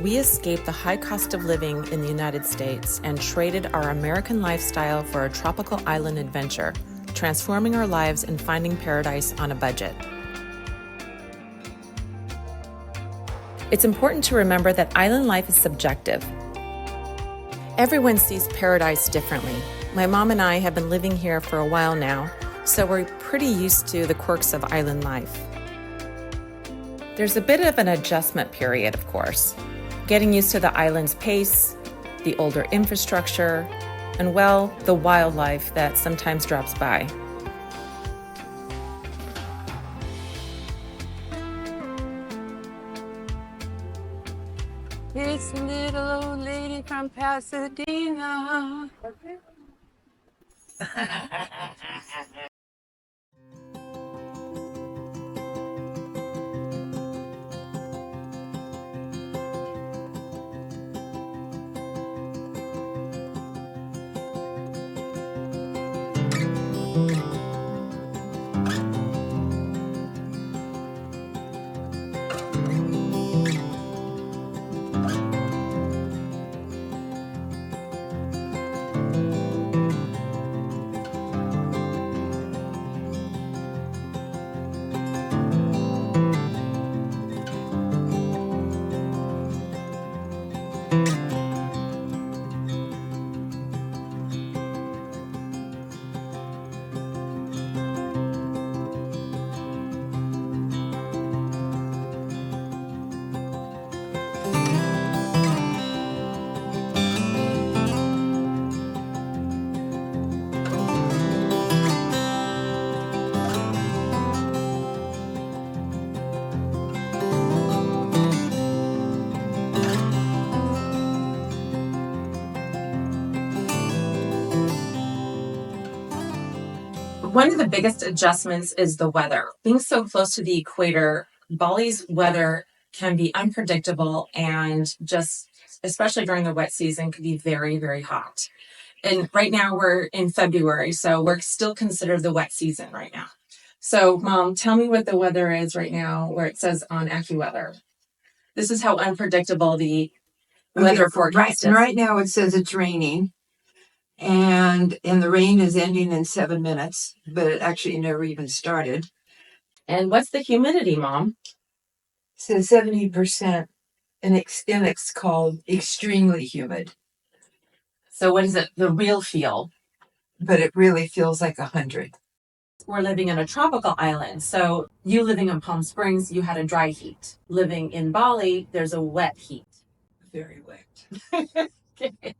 We escaped the high cost of living in the United States and traded our American lifestyle for a tropical island adventure, transforming our lives and finding paradise on a budget. It's important to remember that island life is subjective. Everyone sees paradise differently. My mom and I have been living here for a while now, so we're pretty used to the quirks of island life. There's a bit of an adjustment period, of course, getting used to the island's pace, the older infrastructure, and well, the wildlife that sometimes drops by. It's a little old lady from Pasadena. One of the biggest adjustments is the weather. Being so close to the equator, Bali's weather can be unpredictable and just, especially during the wet season, can be very, very hot. And right now we're in February, so we're still considered the wet season right now. So, Mom, tell me what the weather is right now, where it says on AccuWeather. This is how unpredictable the weather forecast is. Right now it says it's raining. And the rain is ending in 7 minutes, but it actually never even started. And what's the humidity, Mom? It says 70%, and it's called extremely humid. So what is it, the real feel? But it really feels like 100. We're living in a tropical island. So you living in Palm Springs, you had a dry heat. Living in Bali, there's a wet heat. Very wet. Okay.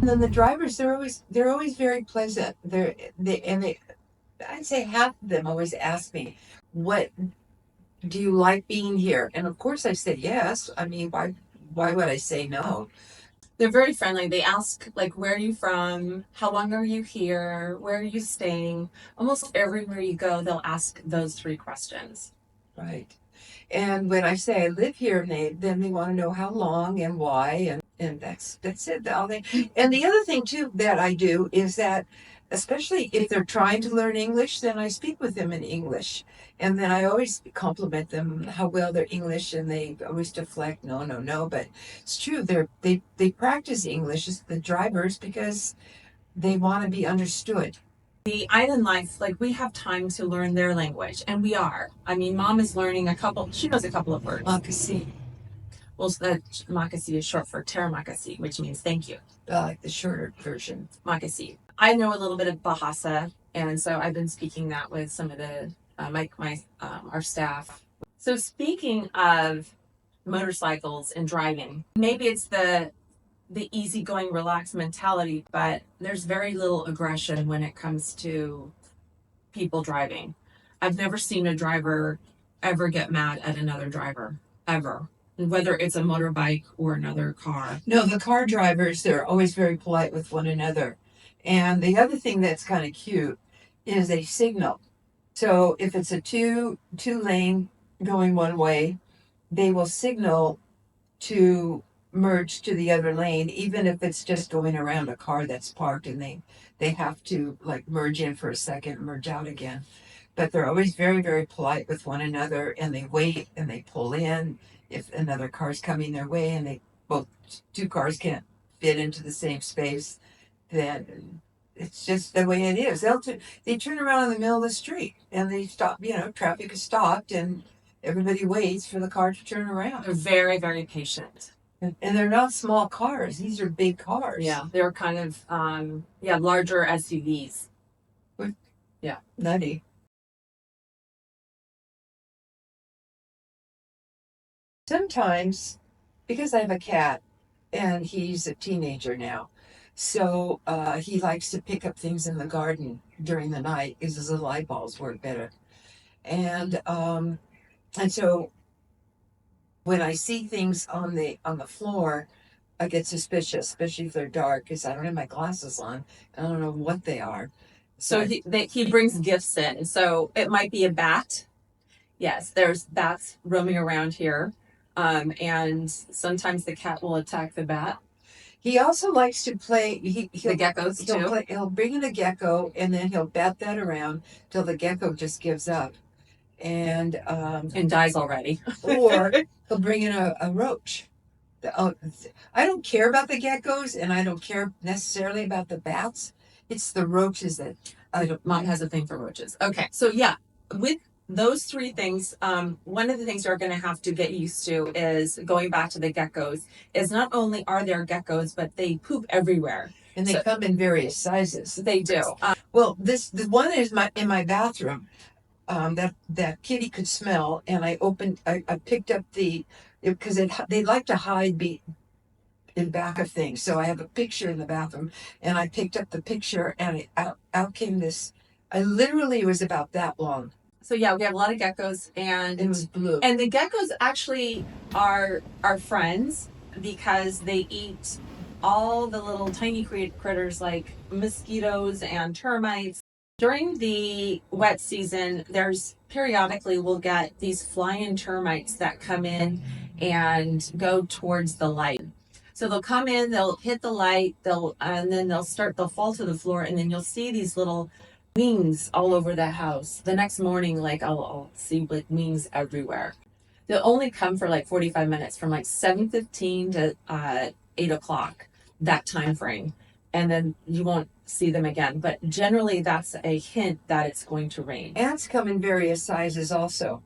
And then the drivers, they're always very pleasant. I'd say half of them always ask me, "What do you like being here?" And of course I said yes. I mean, why would I say no? They're very friendly. They ask, like, where are you from? How long are you here? Where are you staying? Almost everywhere you go, they'll ask those three questions. Right. And when I say I live here, then they want to know how long and why, and that's it. And the other thing too that I do is that, especially if they're trying to learn English, then I speak with them in English, and then I always compliment them how well their English, and they always deflect, no. But it's true. They practice English as the drivers because they want to be understood. The island life, like, we have time to learn their language, and we are. I mean, Mom is learning she knows a couple of words. Makasi. Well, makasi is short for terima kasih, which means thank you. I like the shorter version. Makasi. I know a little bit of Bahasa, and so I've been speaking that with some of the our staff. So speaking of motorcycles and driving, maybe it's the easygoing, relaxed mentality, but there's very little aggression when it comes to people driving. I've never seen a driver ever get mad at another driver, ever, whether it's a motorbike or another car. No, the car drivers, they're always very polite with one another. And the other thing that's kind of cute is they signal. So if it's a two lane going one way, they will signal to merge to the other lane, even if it's just going around a car that's parked, and they have to like merge in for a second, merge out again. but they're always very, very polite with one another, and they wait and they pull in if another car's coming their way, and they both two cars can't fit into the same space. Then it's just the way it is. They turn around in the middle of the street and they stop. Traffic is stopped and everybody waits for the car to turn around. They're very, very patient. And they're not small cars. These are big cars. Yeah, they're kind of larger SUVs. Yeah, nutty. Sometimes, because I have a cat and he's a teenager now, so he likes to pick up things in the garden during the night because his little eyeballs work better. And so when I see things on the floor, I get suspicious, especially if they're dark, because I don't have my glasses on. I don't know what they are. So he brings gifts in. So it might be a bat. Yes, there's bats roaming around here. And sometimes the cat will attack the bat. He also likes to play. The geckos too. He'll bring in a gecko and then he'll bat that around till the gecko just gives up, and dies already. Or he'll bring in a roach. I don't care about the geckos, and I don't care necessarily about the bats. It's the roaches that Mom has a thing for roaches. Okay, so yeah, with those three things, one of the things you're going to have to get used to is going back to the geckos. Is not only are there geckos, but they poop everywhere, and they come in various sizes. They do. Well, the one is in my bathroom. That kitty could smell, and I picked up because they like to hide in back of things. So I have a picture in the bathroom, and I picked up the picture, and out came this. I literally was about that long. So yeah, we have a lot of geckos, and it was blue. And the geckos actually are friends because they eat all the little tiny critters like mosquitoes and termites. During the wet season, there's periodically we'll get these flying termites that come in and go towards the light. So they'll come in, they'll hit the light, and then they'll fall to the floor, and then you'll see these little wings all over the house. The next morning, like I'll see like wings everywhere. They'll only come for like 45 minutes, from like 7:15 to 8 o'clock, that time frame, and then you won't see them again. But generally, that's a hint that it's going to rain. Ants come in various sizes also.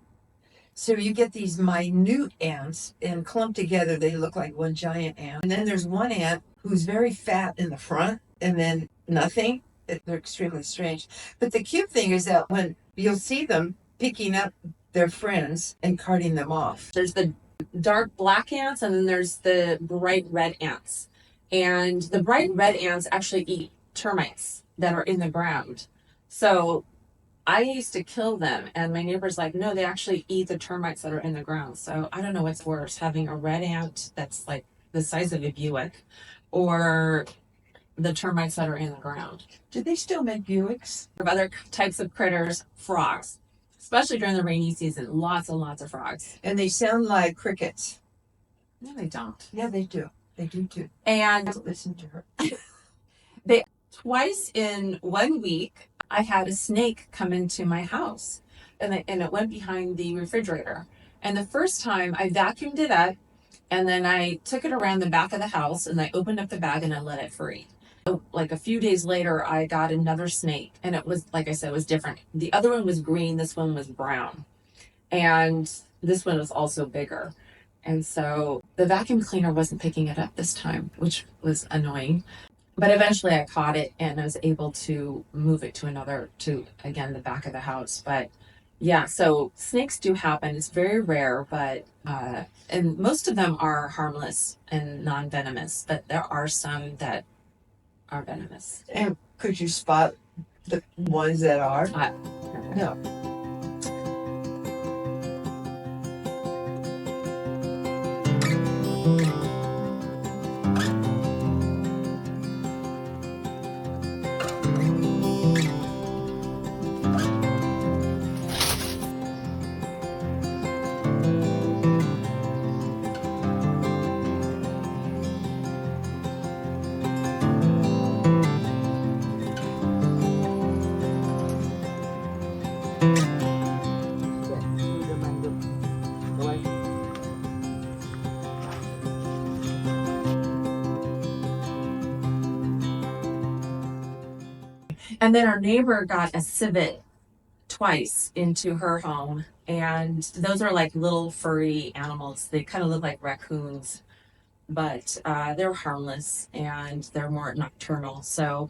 So you get these minute ants, and clumped together, they look like one giant ant. And then there's one ant who's very fat in the front, and then nothing. They're extremely strange. But the cute thing is that when you'll see them picking up their friends and carting them off. There's the dark black ants, and then there's the bright red ants. And the bright red ants actually eat termites that are in the ground. So I used to kill them, and my neighbor's like, no, they actually eat the termites that are in the ground. So I don't know what's worse, having a red ant that's like the size of a Buick, or the termites that are in the ground. Do they still make Buicks? Other types of critters, frogs, especially during the rainy season, lots and lots of frogs. And they sound like crickets. No, they don't. Yeah, they do. They do too. And listen to her. Twice in 1 week, I had a snake come into my house, and it went behind the refrigerator. And the first time I vacuumed it up, and then I took it around the back of the house, and I opened up the bag and I let it free. Like a few days later, I got another snake, and it was, like I said, it was different. The other one was green, this one was brown. And this one was also bigger. And so the vacuum cleaner wasn't picking it up this time, which was annoying. But eventually I caught it, and I was able to move it to again, the back of the house. But yeah, so snakes do happen. It's very rare, but, and most of them are harmless and non-venomous, but there are some that are venomous. And could you spot the ones that are? No. And then our neighbor got a civet twice into her home, and those are like little furry animals. They kind of look like raccoons, but they're harmless and they're more nocturnal. So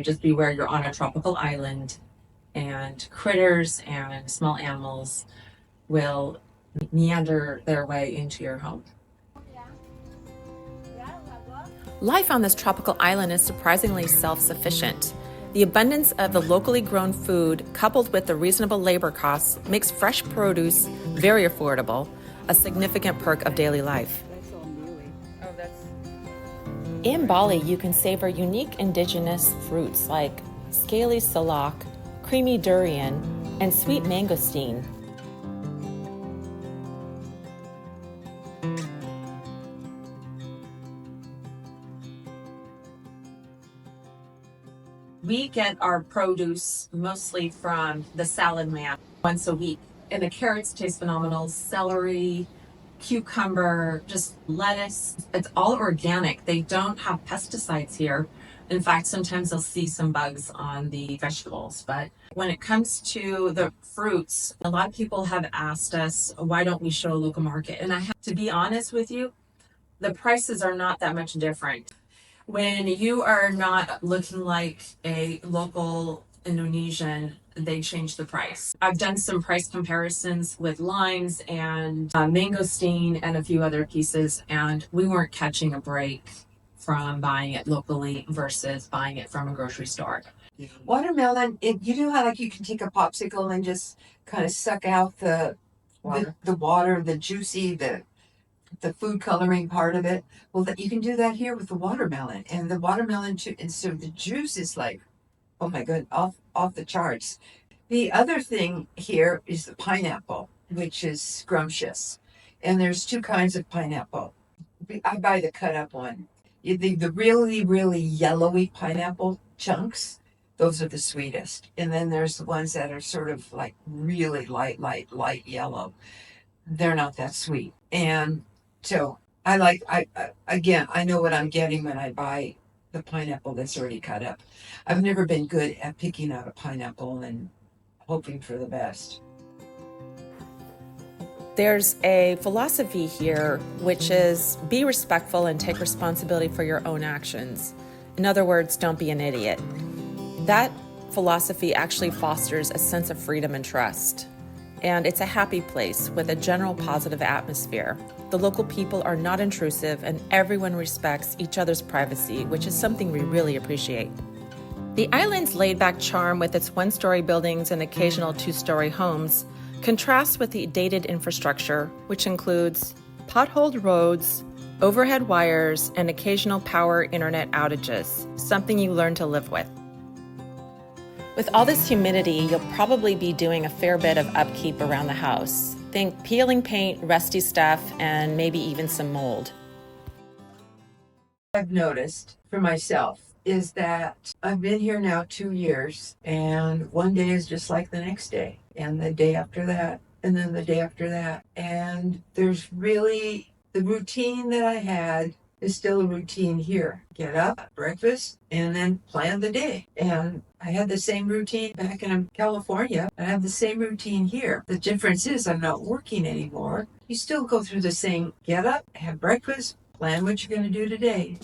just beware, you're on a tropical island, and critters and small animals will meander their way into your home. Life on this tropical island is surprisingly self-sufficient. The abundance of the locally grown food, coupled with the reasonable labor costs, makes fresh produce very affordable, a significant perk of daily life. In Bali, you can savor unique indigenous fruits like scaly salak, creamy durian, and sweet mangosteen. We get our produce mostly from the salad man once a week. And the carrots taste phenomenal. Celery, cucumber, just lettuce. It's all organic. They don't have pesticides here. In fact, sometimes they'll see some bugs on the vegetables. But when it comes to the fruits, a lot of people have asked us, why don't we show a local market? And I have to be honest with you, the prices are not that much different. When you are not looking like a local Indonesian, they change the price. I've done some price comparisons with limes and mangosteen and a few other pieces, and we weren't catching a break from buying it locally versus buying it from a grocery store. Watermelon, you know how like you can take a popsicle and just kind of suck out the water, the juicy, the food coloring part of it. Well, you can do that here with the watermelon, and the watermelon too. And so the juice is like, oh my god, off the charts. The other thing here is the pineapple, which is scrumptious, and there's two kinds of pineapple. I buy the cut up one. The really really yellowy pineapple chunks. Those are the sweetest, and then there's the ones that are sort of like really light yellow. They're not that sweet, and so I know what I'm getting when I buy the pineapple that's already cut up. I've never been good at picking out a pineapple and hoping for the best. There's a philosophy here, which is be respectful and take responsibility for your own actions. In other words, don't be an idiot. That philosophy actually fosters a sense of freedom and trust. And it's a happy place with a general positive atmosphere. The local people are not intrusive and everyone respects each other's privacy, which is something we really appreciate. The island's laid-back charm with its one-story buildings and occasional two-story homes contrasts with the dated infrastructure, which includes potholed roads, overhead wires, and occasional power internet outages, something you learn to live with. With all this humidity, you'll probably be doing a fair bit of upkeep around the house. Think peeling paint, rusty stuff, and maybe even some mold. I've noticed for myself is that I've been here now 2 years, and one day is just like the next day, and the day after that, and then the day after that. And there's really the routine that I had is still a routine here. Get up, breakfast, and then plan the day. And I had the same routine back in California. I have the same routine here. The difference is I'm not working anymore. You still go through the same get up, have breakfast, plan what you're going to do today.